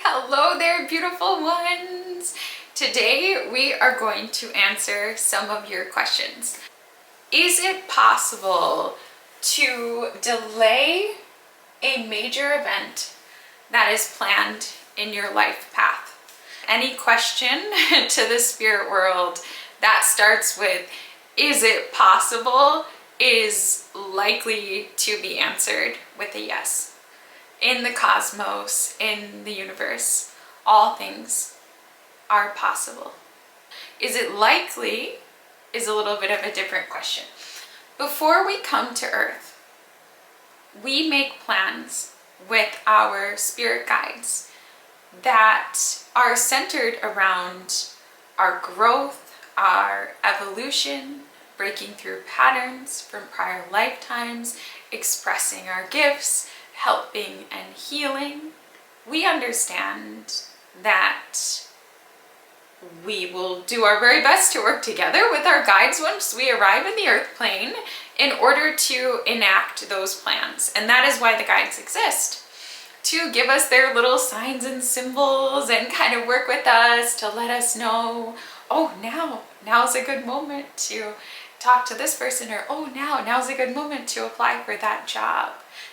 Hello there, beautiful ones! Today we are going to answer some of your questions. Is it possible to delay a major event that is planned in your life path? Any question to the spirit world that starts with, is it possible, is likely to be answered with a yes. In the cosmos, in the universe, all things are possible. Is it likely is a little bit of a different question. Before we come to Earth, we make plans with our spirit guides that are centered around our growth, our evolution, breaking through patterns from prior lifetimes, expressing our gifts, helping and healing. We understand that we will do our very best to work together with our guides once we arrive in the earth plane in order to enact those plans. And that is why the guides exist, to give us their little signs and symbols and kind of work with us to let us know, oh, now's a good moment to talk to this person, or oh, now's a good moment to apply for that job.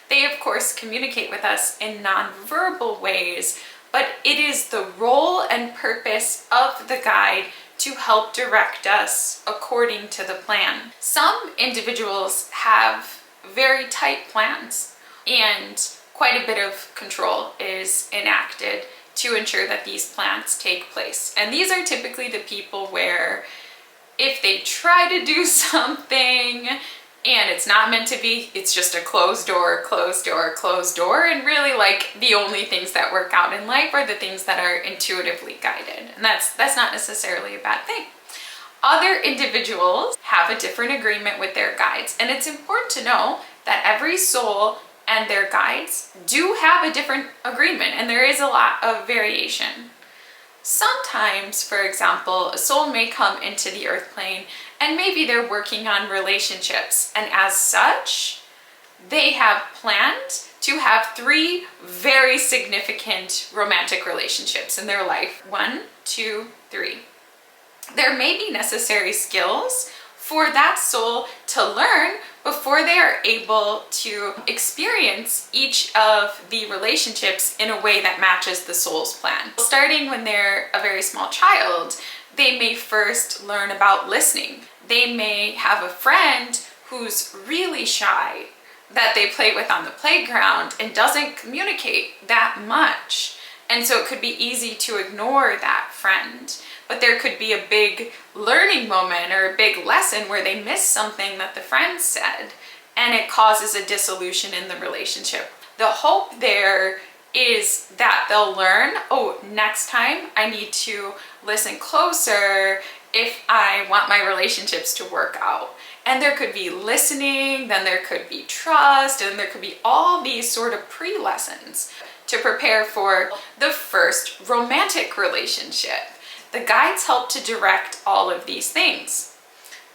They, of course, communicate with us in nonverbal ways, but it is the role and purpose of the guide to help direct us according to the plan. Some individuals have very tight plans, and quite a bit of control is enacted to ensure that these plans take place. And these are typically the people where if they try to do something and it's not meant to be, it's just a closed door, closed door, closed door. And really, like, the only things that work out in life are the things that are intuitively guided. And that's not necessarily a bad thing. Other individuals have a different agreement with their guides. And it's important to know that every soul and their guides do have a different agreement, and there is a lot of variation. Sometimes, for example, a soul may come into the earth plane and maybe they're working on relationships, and as such, they have planned to have 3 very significant romantic relationships in their life. 1, 2, 3. There may be necessary skills for that soul to learn before they are able to experience each of the relationships in a way that matches the soul's plan. Starting when they're a very small child, they may first learn about listening. They may have a friend who's really shy that they play with on the playground and doesn't communicate that much. And so it could be easy to ignore that friend. But there could be a big learning moment or a big lesson where they miss something that the friend said, and it causes a dissolution in the relationship. The hope there is that they'll learn, oh, next time I need to listen closer if I want my relationships to work out. And there could be listening, then there could be trust, and there could be all these sort of pre-lessons to prepare for the first romantic relationship. The guides help to direct all of these things.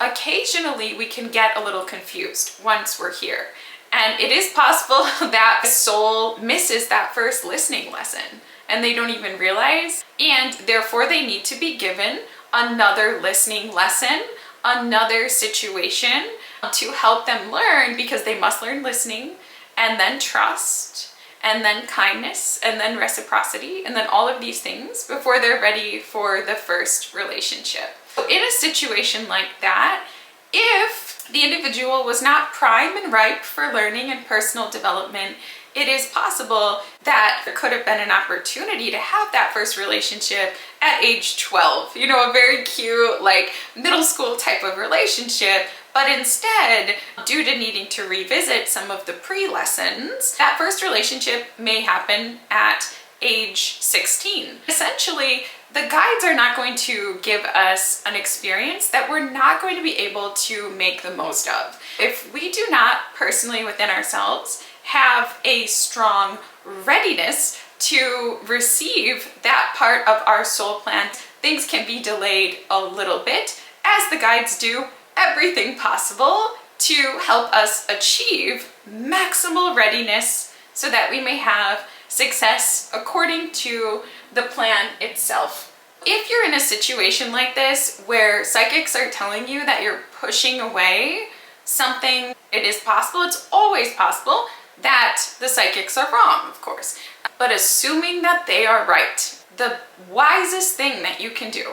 Occasionally, we can get a little confused once we're here. And it is possible that the soul misses that first listening lesson and they don't even realize. And therefore, they need to be given another listening lesson, another situation to help them learn, because they must learn listening and then trust, and then kindness, and then reciprocity, and then all of these things before they're ready for the first relationship. In a situation like that, if the individual was not prime and ripe for learning and personal development, it is possible that there could have been an opportunity to have that first relationship at age 12. You know, a very cute, like, middle school type of relationship. But instead, due to needing to revisit some of the pre-lessons, that first relationship may happen at age 16. Essentially, the guides are not going to give us an experience that we're not going to be able to make the most of. If we do not personally within ourselves have a strong readiness to receive that part of our soul plan, things can be delayed a little bit, as the guides do everything possible to help us achieve maximal readiness so that we may have success according to the plan itself. If you're in a situation like this where psychics are telling you that you're pushing away something, it is possible, it's always possible, that the psychics are wrong, of course. But assuming that they are right, the wisest thing that you can do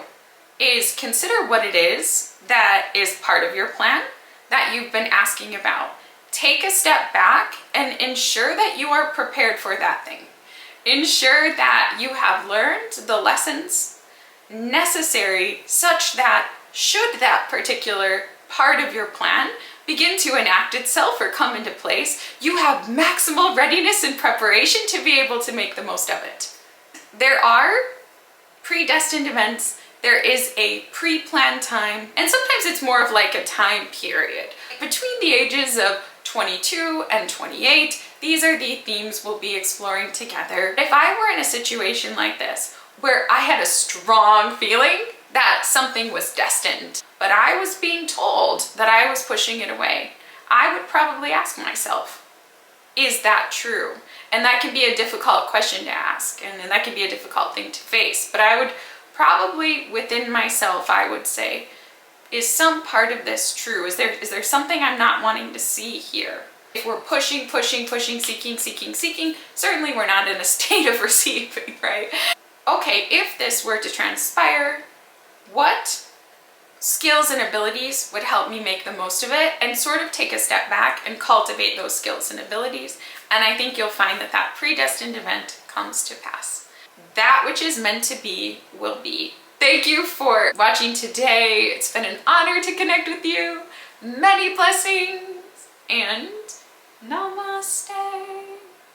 is consider what it is that is part of your plan that you've been asking about. Take a step back and ensure that you are prepared for that thing. Ensure that you have learned the lessons necessary such that should that particular part of your plan begin to enact itself or come into place, you have maximal readiness and preparation to be able to make the most of it. There are predestined events, there is a pre-planned time, and sometimes it's more of like a time period. Between the ages of 22 and 28, these are the themes we'll be exploring together. If I were in a situation like this, where I had a strong feeling that something was destined, but I was being told that I was pushing it away, I would probably ask myself, is that true? And that can be a difficult question to ask, and that can be a difficult thing to face, but I would probably, within myself, I would say, is some part of this true? Is there something I'm not wanting to see here? If we're pushing, seeking, certainly we're not in a state of receiving, right? Okay, if this were to transpire, what skills and abilities would help me make the most of it, and sort of take a step back and cultivate those skills and abilities? And I think you'll find that that predestined event comes to pass. That which is meant to be will be. Thank you for watching today. It's been an honor to connect with you. Many blessings and namaste.